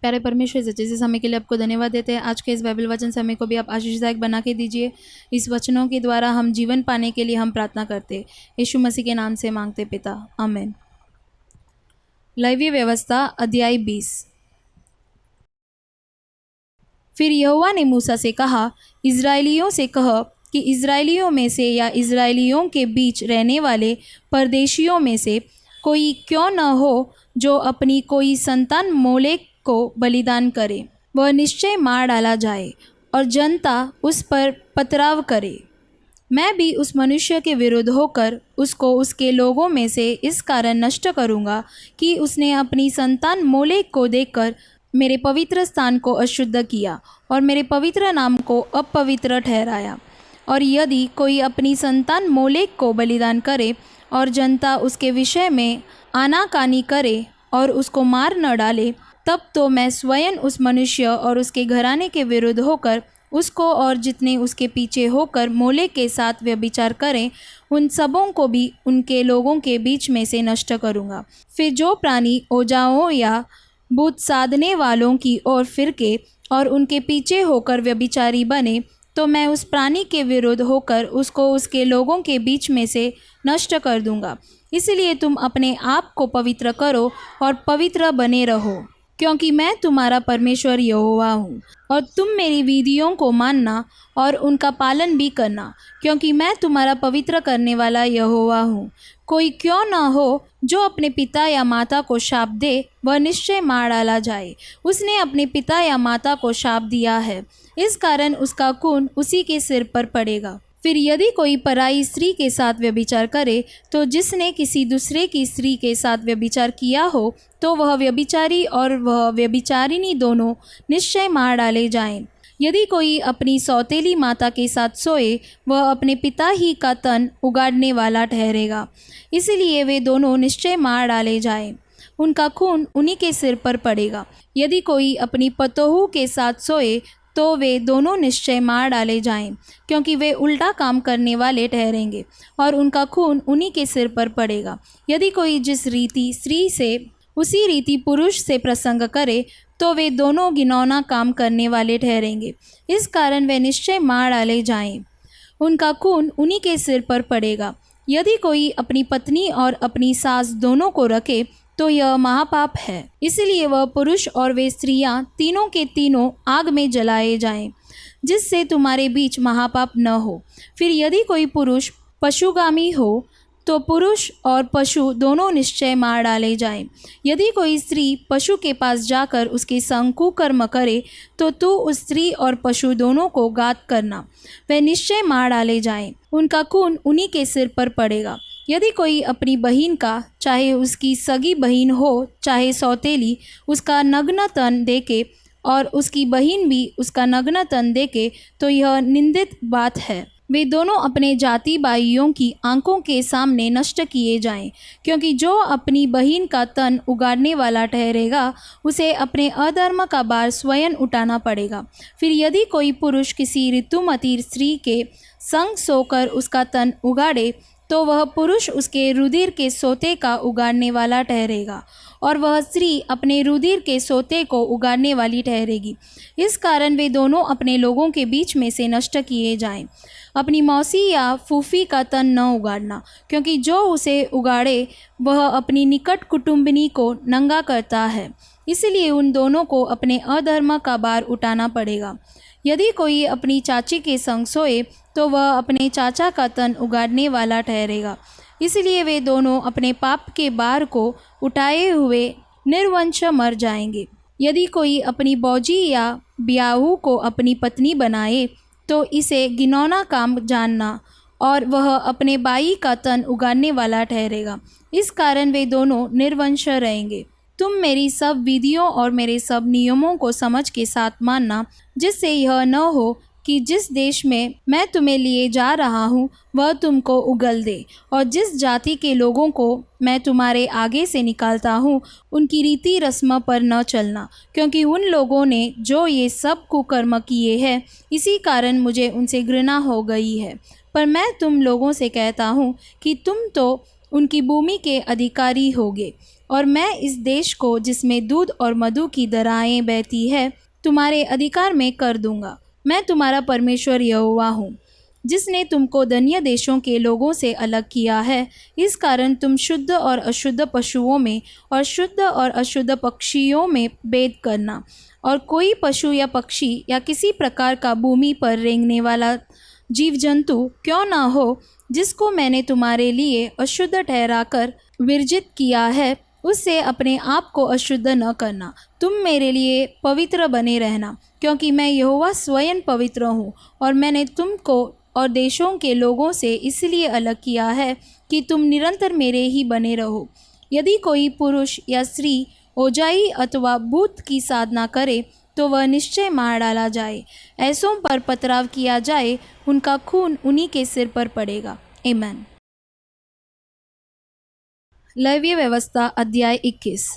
प्यारे परमेश्वर सच्चे से समय के लिए आपको धन्यवाद देते हैं। आज के इस बाइबल वचन समय को भी आप आशीषदायक बना के दीजिए। इस वचनों के द्वारा हम जीवन पाने के लिए हम प्रार्थना करते हैं, यीशु मसीह के नाम से मांगते पिता, आमीन। लेवी व्यवस्था अध्याय 20। फिर यहोवा ने मूसा से कहा, इज़राइलियों से कह कि इज़राइलियों में से या इज़राइलियों के बीच रहने वाले परदेशियों में से कोई क्यों न हो जो अपनी कोई संतान मोलेक को बलिदान करे, वह निश्चय मार डाला जाए और जनता उस पर पथराव करे। मैं भी उस मनुष्य के विरुद्ध होकर उसको उसके लोगों में से इस कारण नष्ट करूँगा कि उसने अपनी संतान मोलेक को देखकर मेरे पवित्र स्थान को अशुद्ध किया और मेरे पवित्र नाम को अपवित्र ठहराया। और यदि कोई अपनी संतान मोलेक को बलिदान करे और जनता उसके विषय में आनाकानी करे और उसको मार न डाले, तब तो मैं स्वयं उस मनुष्य और उसके घराने के विरुद्ध होकर उसको और जितने उसके पीछे होकर मोलेक के साथ व्यभिचार करें, उन सबों को भी उनके लोगों के बीच में से नष्ट करूँगा। फिर जो प्राणी ओजाओं या बुत साधने वालों की ओर फिरके और उनके पीछे होकर व्यभिचारी बने, तो मैं उस प्राणी के विरुद्ध होकर उसको उसके लोगों के बीच में से नष्ट कर दूंगा। इसलिए तुम अपने आप को पवित्र करो और पवित्र बने रहो, क्योंकि मैं तुम्हारा परमेश्वर यहोवा हूँ। और तुम मेरी विधियों को मानना और उनका पालन भी करना, क्योंकि मैं तुम्हारा पवित्र करने वाला यहोवा हूँ। कोई क्यों न हो जो अपने पिता या माता को शाप दे, वह निश्चय मार डाला जाए। उसने अपने पिता या माता को शाप दिया है, इस कारण उसका खून उसी के सिर पर पड़ेगा। फिर यदि कोई पराई स्त्री के साथ व्यभिचार करे, तो जिसने किसी दूसरे की स्त्री के साथ व्यभिचार किया हो, तो वह व्यभिचारी और वह व्यभिचारिणी दोनों निश्चय मार डाले जाएं। यदि कोई अपनी सौतेली माता के साथ सोए, वह अपने पिता ही का तन उगाड़ने वाला ठहरेगा। इसलिए वे दोनों निश्चय मार डाले जाएं, उनका खून उन्हीं के सिर पर पड़ेगा। यदि कोई अपनी पतोहू के साथ सोए, तो वे दोनों निश्चय मार डाले जाएं, क्योंकि वे उल्टा काम करने वाले ठहरेंगे और उनका खून उन्हीं के सिर पर पड़ेगा। यदि कोई जिस रीति स्त्री से उसी रीति पुरुष से प्रसंग करे, तो वे दोनों घिनौना काम करने वाले ठहरेंगे, इस कारण वे निश्चय मार डाले जाएं, उनका खून उन्हीं के सिर पर पड़ेगा। यदि कोई अपनी पत्नी और अपनी सास दोनों को रखे, तो यह महापाप है। इसलिए वह पुरुष और वे स्त्रियां तीनों के तीनों आग में जलाए जाएं, जिससे तुम्हारे बीच महापाप न हो। फिर यदि कोई पुरुष पशुगामी हो, तो पुरुष और पशु दोनों निश्चय मार डाले जाएं। यदि कोई स्त्री पशु के पास जाकर उसके संग कुकर्म करे, तो तू उस स्त्री और पशु दोनों को घात करना, वे निश्चय मार डाले जाएं, उनका खून उन्हीं के सिर पर पड़ेगा। यदि कोई अपनी बहन का, चाहे उसकी सगी बहन हो चाहे सौतेली, उसका नग्न तन देखे और उसकी बहन भी उसका नग्न तन देखे, तो यह निंदित बात है। वे दोनों अपने जाति भाइयों की आंखों के सामने नष्ट किए जाएं, क्योंकि जो अपनी बहन का तन उगाड़ने वाला ठहरेगा, उसे अपने अधर्म का भार स्वयं उठाना पड़ेगा। फिर यदि कोई पुरुष किसी ऋतुमती स्त्री के संग सोकर उसका तन उगाड़े, तो वह पुरुष उसके रुधिर के सोते का उगाड़ने वाला ठहरेगा और वह स्त्री अपने रुधिर के सोते को उगाड़ने वाली ठहरेगी। इस कारण वे दोनों अपने लोगों के बीच में से नष्ट किए जाएं। अपनी मौसी या फूफी का तन न उगाड़ना, क्योंकि जो उसे उगाड़े वह अपनी निकट कुटुंबिनी को नंगा करता है। इसलिए उन दोनों को अपने अधर्म का भार उठाना पड़ेगा। यदि कोई अपनी चाची के संग सोए, तो वह अपने चाचा का तन उगाड़ने वाला ठहरेगा। इसलिए वे दोनों अपने पाप के भार को उठाए हुए निर्वंश मर जाएंगे। यदि कोई अपनी बौजी या ब्याहू को अपनी पत्नी बनाए, तो इसे घिनौना काम जानना और वह अपने भाई का तन उगाड़ने वाला ठहरेगा। इस कारण वे दोनों निर्वंश रहेंगे। तुम मेरी सब विधियों और मेरे सब नियमों को समझ के साथ मानना, जिससे यह न हो कि जिस देश में मैं तुम्हें लिए जा रहा हूँ, वह तुमको उगल दे, और जिस जाति के लोगों को मैं तुम्हारे आगे से निकालता हूँ, उनकी रीति रस्म पर न चलना, क्योंकि उन लोगों ने जो ये सब कुकर्म किए हैं, इसी कारण मुझे उनसे घृणा हो गई है। पर मैं तुम लोगों से कहता हूँ कि तुम तो उनकी भूमि के अधिकारी होगे। और मैं इस देश को जिसमें दूध और मधु की धाराएं बहती है तुम्हारे अधिकार में कर दूंगा। मैं तुम्हारा परमेश्वर यहोवा हूँ, जिसने तुमको धन्य देशों के लोगों से अलग किया है। इस कारण तुम शुद्ध और अशुद्ध पशुओं में और शुद्ध और अशुद्ध पक्षियों में भेद करना, और कोई पशु या पक्षी या किसी प्रकार का भूमि पर रेंगने वाला जीव जंतु क्यों न हो, जिसको मैंने तुम्हारे लिए अशुद्ध ठहराकर विर्जित किया है, उससे अपने आप को अशुद्ध न करना। तुम मेरे लिए पवित्र बने रहना, क्योंकि मैं यहोवा स्वयं पवित्र हूँ, और मैंने तुमको और देशों के लोगों से इसलिए अलग किया है कि तुम निरंतर मेरे ही बने रहो। यदि कोई पुरुष या स्त्री ओजाई अथवा भूत की साधना करे तो वह निश्चय मार डाला जाए। ऐसों पर पथराव किया जाए, उनका खून उन्हीं के सिर पर पड़ेगा। आमीन। लेवीय व्यवस्था अध्याय 21।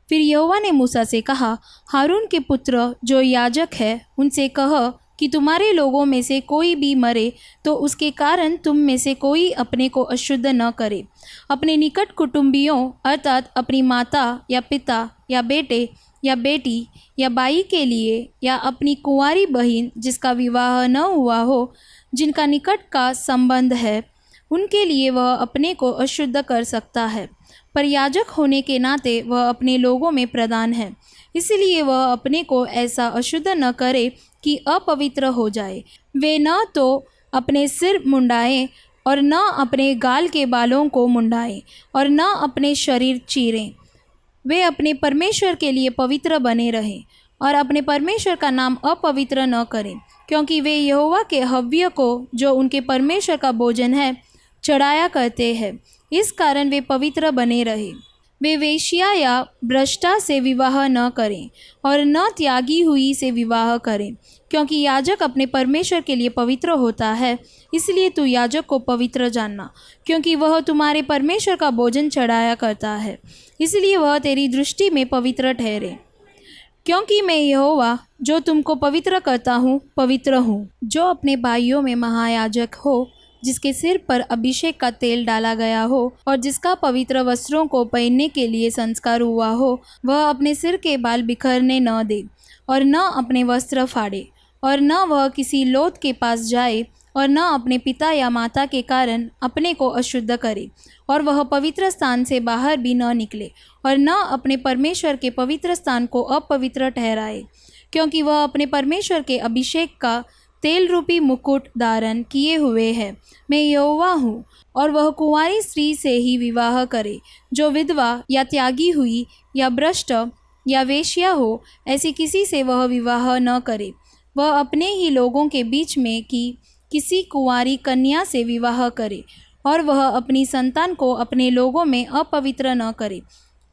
फिर यहोवा ने मूसा से कहा, हारून के पुत्र जो याजक है उनसे कह कि तुम्हारे लोगों में से कोई भी मरे तो उसके कारण तुम में से कोई अपने को अशुद्ध न करे। अपने निकट कुटुंबियों अर्थात अपनी माता या पिता या बेटे या बेटी या बाई के लिए, या अपनी कुंवारी बहन जिसका विवाह न हुआ हो, जिनका निकट का संबंध है, उनके लिए वह अपने को अशुद्ध कर सकता है। पर याजक होने के नाते वह अपने लोगों में प्रधान है, इसलिए वह अपने को ऐसा अशुद्ध न करे कि अपवित्र हो जाए। वे न तो अपने सिर मुंडाएं और न अपने गाल के बालों को मुंडाएं और न अपने शरीर चीरें। वे अपने परमेश्वर के लिए पवित्र बने रहें और अपने परमेश्वर का नाम अपवित्र न करें, क्योंकि वे यहोवा के हव्य को, जो उनके परमेश्वर का भोजन है, चढ़ाया करते हैं। इस कारण वे पवित्र बने रहे। वे वेश्या या भ्रष्टा से विवाह न करें और न त्यागी हुई से विवाह करें, क्योंकि याजक अपने परमेश्वर के लिए पवित्र होता है। इसलिए तू याजक को पवित्र जानना, क्योंकि वह तुम्हारे परमेश्वर का भोजन चढ़ाया करता है, इसलिए वह तेरी दृष्टि में पवित्र ठहरे। क्योंकि मैं यहोवा जो तुमको पवित्र करता हूँ पवित्र हूँ। जो अपने भाइयों में महायाजक हो, जिसके सिर पर अभिषेक का तेल डाला गया हो और जिसका पवित्र वस्त्रों को पहनने के लिए संस्कार हुआ हो, वह अपने सिर के बाल बिखरने न दे और न अपने वस्त्र फाड़े, और न वह किसी लोथ के पास जाए, और न अपने पिता या माता के कारण अपने को अशुद्ध करे, और वह पवित्र स्थान से बाहर भी न निकले, और न अपने परमेश्वर के पवित्र स्थान को अपवित्र ठहराए, क्योंकि वह अपने परमेश्वर के अभिषेक का तेल रूपी मुकुट धारण किए हुए है। मैं यहोवा हूँ। और वह कुंवारी स्त्री से ही विवाह करे, जो विधवा या त्यागी हुई या भ्रष्ट या वेश्या हो, ऐसी किसी से वह विवाह न करे। वह अपने ही लोगों के बीच में की किसी कुंवारी कन्या से विवाह करे, और वह अपनी संतान को अपने लोगों में अपवित्र न करे,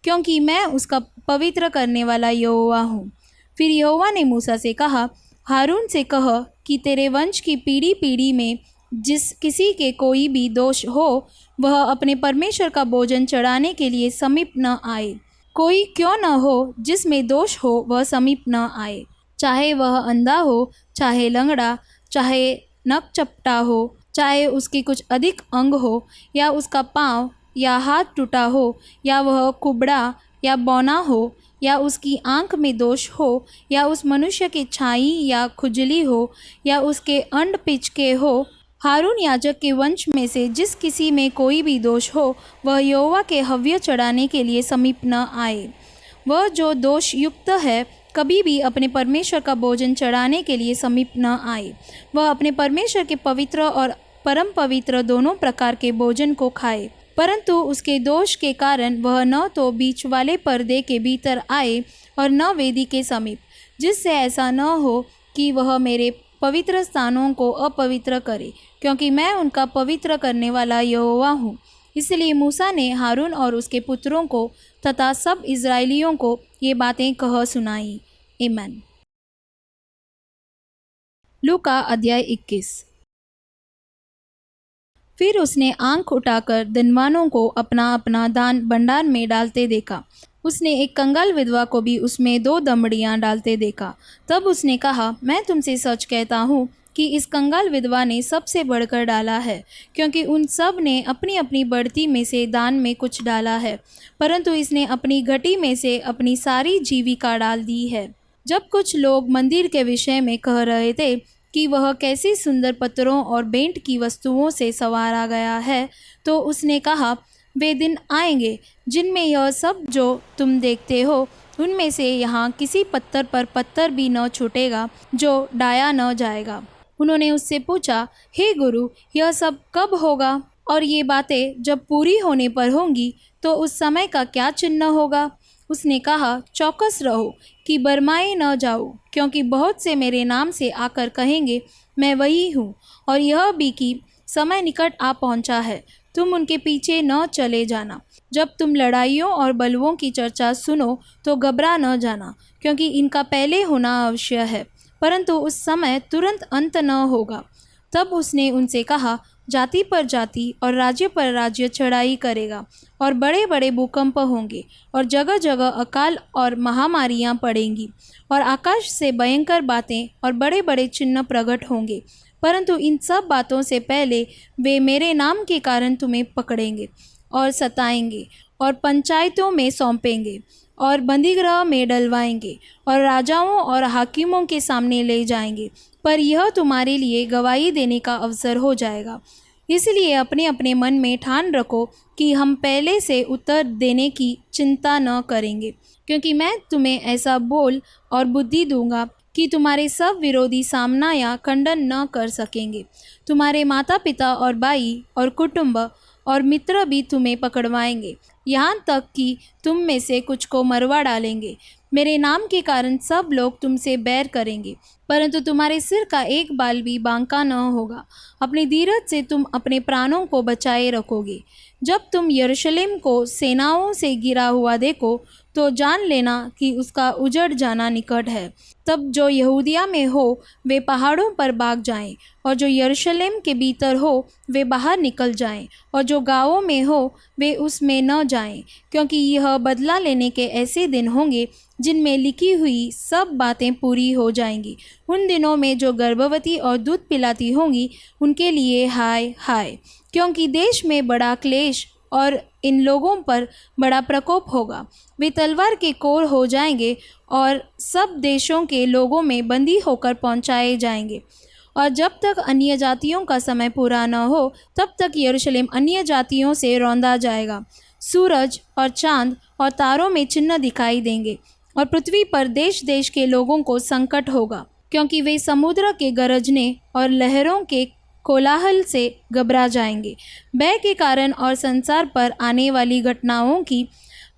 क्योंकि मैं उसका पवित्र करने वाला यहोवा हूँ। फिर यहोवा ने मूसा से कहा, हारून से कह कि तेरे वंश की पीढ़ी पीढ़ी में जिस किसी के कोई भी दोष हो, वह अपने परमेश्वर का भोजन चढ़ाने के लिए समीप न आए। कोई क्यों न हो जिसमें दोष हो, वह समीप न आए, चाहे वह अंधा हो, चाहे लंगड़ा, चाहे नक चपटा हो, चाहे उसके कुछ अधिक अंग हो, या उसका पाँव या हाथ टूटा हो, या वह कुबड़ा या बौना हो, या उसकी आँख में दोष हो, या उस मनुष्य की छाई या खुजली हो, या उसके अंड पिचके हो। हारून याजक के वंश में से जिस किसी में कोई भी दोष हो, वह यहोवा के हव्य चढ़ाने के लिए समीप न आए। वह जो दोष युक्त है, कभी भी अपने परमेश्वर का भोजन चढ़ाने के लिए समीप न आए। वह अपने परमेश्वर के पवित्र और परम पवित्र दोनों प्रकार के भोजन को खाए, परंतु उसके दोष के कारण वह न तो बीच वाले पर्दे के भीतर आए और न वेदी के समीप, जिससे ऐसा न हो कि वह मेरे पवित्र स्थानों को अपवित्र करे, क्योंकि मैं उनका पवित्र करने वाला यहोवा हूँ। इसलिए मूसा ने हारून और उसके पुत्रों को तथा सब इज़राइलियों को ये बातें कह सुनाई। आमीन। लूका अध्याय 21। फिर उसने आंख उठाकर धनवानों को अपना अपना दान भंडार में डालते देखा। उसने एक कंगाल विधवा को भी उसमें 2 दमड़ियाँ डालते देखा। तब उसने कहा, मैं तुमसे सच कहता हूँ कि इस कंगाल विधवा ने सबसे बढ़कर डाला है, क्योंकि उन सब ने अपनी अपनी बढ़ती में से दान में कुछ डाला है, परंतु इसने अपनी घटी में से अपनी सारी जीविका डाल दी है। जब कुछ लोग मंदिर के विषय में कह रहे थे कि वह कैसी सुंदर पत्थरों और बेंट की वस्तुओं से संवारा गया है, तो उसने कहा, वे दिन आएंगे जिनमें यह सब जो तुम देखते हो, उनमें से यहाँ किसी पत्थर पर पत्थर भी न छूटेगा जो डाया न जाएगा। उन्होंने उससे पूछा, हे गुरु, यह सब कब होगा और ये बातें जब पूरी होने पर होंगी तो उस समय का क्या चिन्ह होगा? उसने कहा, चौकस रहो कि बरमाए न जाओ, क्योंकि बहुत से मेरे नाम से आकर कहेंगे, मैं वही हूँ, और यह भी कि समय निकट आ पहुँचा है, तुम उनके पीछे न चले जाना। जब तुम लड़ाइयों और बलवों की चर्चा सुनो तो घबरा न जाना, क्योंकि इनका पहले होना अवश्य है, परंतु उस समय तुरंत अंत न होगा। तब उसने उनसे कहा, जाति पर जाति और राज्य पर राज्य चढ़ाई करेगा, और बड़े बड़े भूकंप होंगे, और जगह जगह अकाल और महामारियां पड़ेंगी, और आकाश से भयंकर बातें और बड़े बड़े चिन्ह प्रकट होंगे। परंतु इन सब बातों से पहले वे मेरे नाम के कारण तुम्हें पकड़ेंगे और सताएंगे, और पंचायतों में सौंपेंगे, और बंदीगृह में डलवाएंगे, और राजाओं और हाकिमों के सामने ले जाएंगे, पर यह तुम्हारे लिए गवाही देने का अवसर हो जाएगा। इसलिए अपने अपने मन में ठान रखो कि हम पहले से उत्तर देने की चिंता न करेंगे, क्योंकि मैं तुम्हें ऐसा बोल और बुद्धि दूंगा कि तुम्हारे सब विरोधी सामना या खंडन न कर सकेंगे। तुम्हारे माता पिता और भाई और कुटुंब और मित्र भी तुम्हें पकड़वाएंगे, यहाँ तक कि तुम में से कुछ को मरवा डालेंगे। मेरे नाम के कारण सब लोग तुमसे बैर करेंगे, परंतु तुम्हारे सिर का एक बाल भी बांका न होगा। अपनी धीरज से तुम अपने प्राणों को बचाए रखोगे। जब तुम यरूशलेम को सेनाओं से घिरा हुआ देखो तो जान लेना कि उसका उजड़ जाना निकट है। तब जो यहूदिया में हो वे पहाड़ों पर भाग जाएं, और जो यरूशलेम के भीतर हो वे बाहर निकल जाएं, और जो गाँवों में हो वे उसमें न जाएं, क्योंकि यह बदला लेने के ऐसे दिन होंगे जिनमें लिखी हुई सब बातें पूरी हो जाएंगी। उन दिनों में जो गर्भवती और दूध पिलाती होंगी उनके लिए हाय हाय, क्योंकि देश में बड़ा क्लेश और इन लोगों पर बड़ा प्रकोप होगा। वे तलवार के कोर हो जाएंगे और सब देशों के लोगों में बंदी होकर पहुंचाए जाएंगे। और जब तक अन्य जातियों का समय पूरा न हो तब तक यरूशलेम अन्य जातियों से रौंदा जाएगा। सूरज और चांद और तारों में चिन्ह दिखाई देंगे, और पृथ्वी पर देश देश के लोगों को संकट होगा, क्योंकि वे समुद्र के गरजने और लहरों के कोलाहल से घबरा जाएंगे। भय के कारण और संसार पर आने वाली घटनाओं की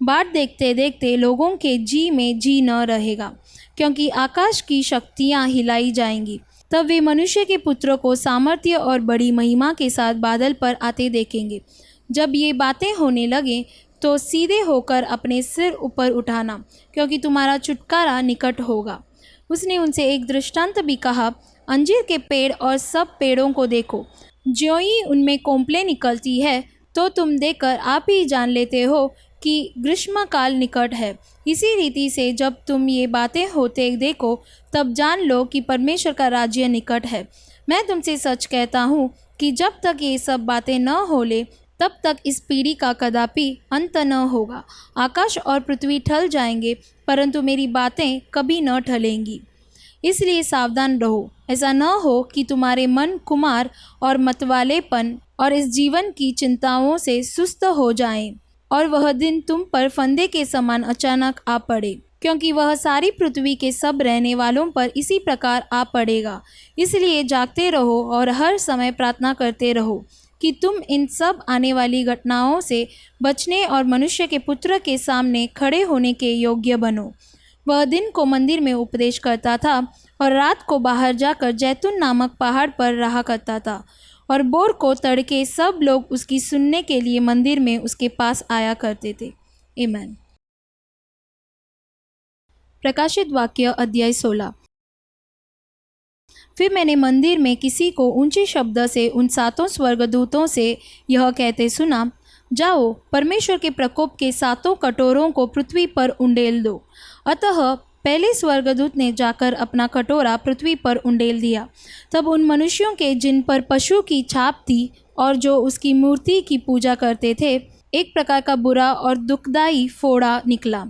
बाट देखते देखते लोगों के जी में जी न रहेगा, क्योंकि आकाश की शक्तियाँ हिलाई जाएंगी। तब वे मनुष्य के पुत्र को सामर्थ्य और बड़ी महिमा के साथ बादल पर आते देखेंगे। जब ये बातें होने लगें तो सीधे होकर अपने सिर ऊपर उठाना, क्योंकि तुम्हारा छुटकारा निकट होगा। उसने उनसे एक दृष्टांत भी कहा, अंजीर के पेड़ और सब पेड़ों को देखो, ज्यों ही उनमें कोंपलें निकलती है तो तुम देखकर आप ही जान लेते हो कि ग्रीष्मकाल निकट है। इसी रीति से जब तुम ये बातें होते देखो तब जान लो कि परमेश्वर का राज्य निकट है। मैं तुमसे सच कहता हूँ कि जब तक ये सब बातें न हो ले तब तक इस पीढ़ी का कदापि अंत न होगा। आकाश और पृथ्वी टल जाएंगे, परंतु मेरी बातें कभी न टलेंगी। इसलिए सावधान रहो, ऐसा न हो कि तुम्हारे मन कुमार और मतवालेपन और इस जीवन की चिंताओं से सुस्त हो जाएं, और वह दिन तुम पर फंदे के समान अचानक आ पड़े, क्योंकि वह सारी पृथ्वी के सब रहने वालों पर इसी प्रकार आ पड़ेगा। इसलिए जागते रहो और हर समय प्रार्थना करते रहो कि तुम इन सब आने वाली घटनाओं से बचने और मनुष्य के पुत्र के सामने खड़े होने के योग्य बनो। वह दिन को मंदिर में उपदेश करता था और रात को बाहर जाकर जैतून नामक पहाड़ पर रहा करता था, और भोर को तड़के सब लोग उसकी सुनने के लिए मंदिर में उसके पास आया करते थे। आमीन। प्रकाशित वाक्य अध्याय 16। फिर मैंने मंदिर में किसी को ऊंचे शब्द से उन 7 स्वर्गदूतों से यह कहते सुना, जाओ, परमेश्वर के प्रकोप के 7 कटोरों को पृथ्वी पर उंडेल दो। अतः पहले स्वर्गदूत ने जाकर अपना कटोरा पृथ्वी पर उंडेल दिया। तब उन मनुष्यों के जिन पर पशु की छाप थी और जो उसकी मूर्ति की पूजा करते थे, एक प्रकार का बुरा और दुखदाई फोड़ा निकला।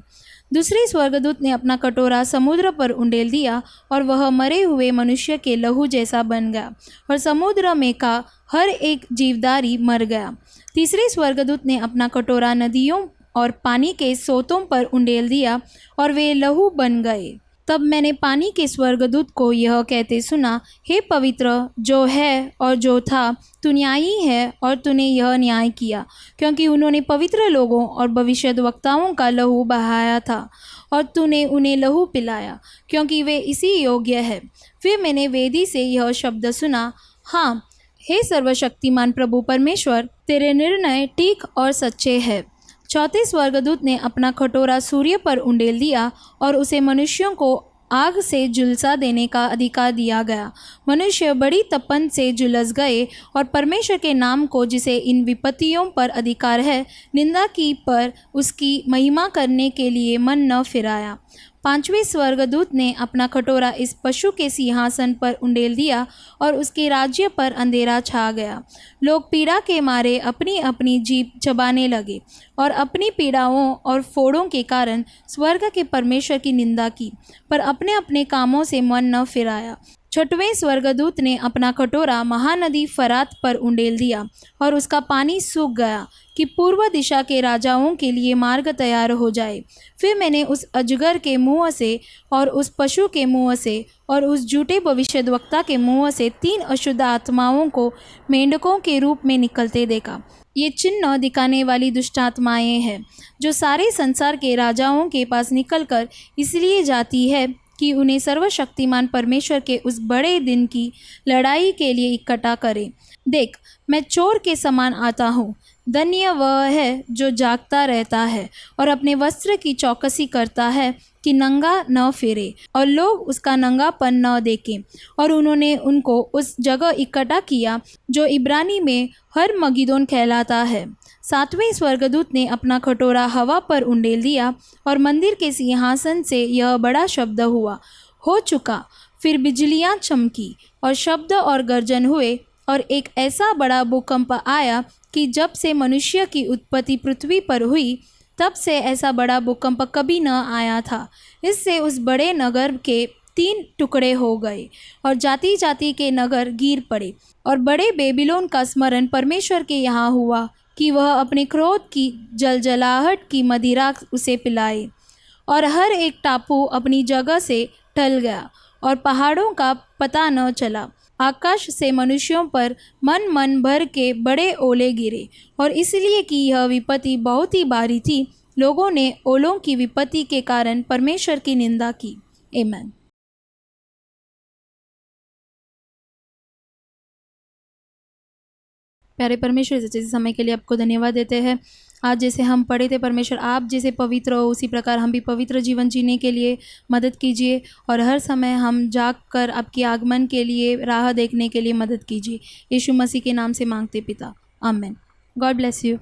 दूसरे स्वर्गदूत ने अपना कटोरा समुद्र पर उंडेल दिया और वह मरे हुए मनुष्य के लहू जैसा बन गया और समुद्र में का हर एक जीवदारी मर गया। तीसरे स्वर्गदूत ने अपना कटोरा नदियों और पानी के सोतों पर उंडेल दिया और वे लहू बन गए। तब मैंने पानी के स्वर्गदूत को यह कहते सुना, हे पवित्र जो है और जो था, तू न्यायी है और तूने यह न्याय किया, क्योंकि उन्होंने पवित्र लोगों और भविष्यद्वक्ताओं का लहू बहाया था और तूने उन्हें लहू पिलाया, क्योंकि वे इसी योग्य है। फिर मैंने वेदी से यह शब्द सुना, हाँ, हे सर्वशक्तिमान प्रभु परमेश्वर, तेरे निर्णय ठीक और सच्चे हैं। चौथे स्वर्गदूत ने अपना कटोरा सूर्य पर उंडेल दिया और उसे मनुष्यों को आग से झुलसा देने का अधिकार दिया गया। मनुष्य बड़ी तपन से झुलस गए और परमेश्वर के नाम को, जिसे इन विपत्तियों पर अधिकार है, निंदा की, पर उसकी महिमा करने के लिए मन न फिराया। पांचवें स्वर्गदूत ने अपना कटोरा इस पशु के सिंहासन पर उंडेल दिया और उसके राज्य पर अंधेरा छा गया। लोग पीड़ा के मारे अपनी अपनी जीभ चबाने लगे और अपनी पीड़ाओं और फोड़ों के कारण स्वर्ग के परमेश्वर की निंदा की, पर अपने अपने कामों से मन न फिराया। छठवें स्वर्गदूत ने अपना कटोरा महानदी फरात पर उंडेल दिया और उसका पानी सूख गया कि पूर्व दिशा के राजाओं के लिए मार्ग तैयार हो जाए। फिर मैंने उस अजगर के मुंह से और उस पशु के मुंह से और उस झूठे भविष्यद्वक्ता के मुंह से 3 अशुद्ध आत्माओं को मेंढकों के रूप में निकलते देखा। ये चिन्ह दिखाने वाली दुष्ट आत्माएं हैं, जो सारे संसार के राजाओं के पास निकलकर इसलिए जाती है कि उन्हें सर्वशक्तिमान परमेश्वर के उस बड़े दिन की लड़ाई के लिए इकट्ठा करें। देख, मैं चोर के समान आता हूँ। धन्य वह है जो जागता रहता है और अपने वस्त्र की चौकसी करता है कि नंगा न फिरे और लोग उसका नंगापन न देखें। और उन्होंने उनको उस जगह इकट्ठा किया जो इब्रानी में हर मगिदोन कहलाता है। सातवें स्वर्गदूत ने अपना कटोरा हवा पर उंडेल दिया और मंदिर के सिंहासन से यह बड़ा शब्द हुआ, हो चुका। फिर बिजलियां चमकी और शब्द और गर्जन हुए और एक ऐसा बड़ा भूकंप आया कि जब से मनुष्य की उत्पत्ति पृथ्वी पर हुई, तब से ऐसा बड़ा भूकंप कभी न आया था। इससे उस बड़े नगर के 3 टुकड़े हो गए और जाति जाति के नगर गिर पड़े। और बड़े बेबीलोन का स्मरण परमेश्वर के यहाँ हुआ कि वह अपने क्रोध की जलजलाहट की मदिरा उसे पिलाए। और हर एक टापू अपनी जगह से टल गया और पहाड़ों का पता न चला। आकाश से मनुष्यों पर मन भर के बड़े ओले गिरे, और इसलिए कि यह विपत्ति बहुत ही भारी थी, लोगों ने ओलों की विपत्ति के कारण परमेश्वर की निंदा की। आमीन। प्यारे परमेश्वर, जैसे समय के लिए आपको धन्यवाद देते हैं। आज जैसे हम पढ़े थे परमेश्वर, आप जैसे पवित्र हो उसी प्रकार हम भी पवित्र जीवन जीने के लिए मदद कीजिए, और हर समय हम जाग कर आपके आगमन के लिए राह देखने के लिए मदद कीजिए। यीशु मसीह के नाम से मांगते पिता, आमीन। God bless you.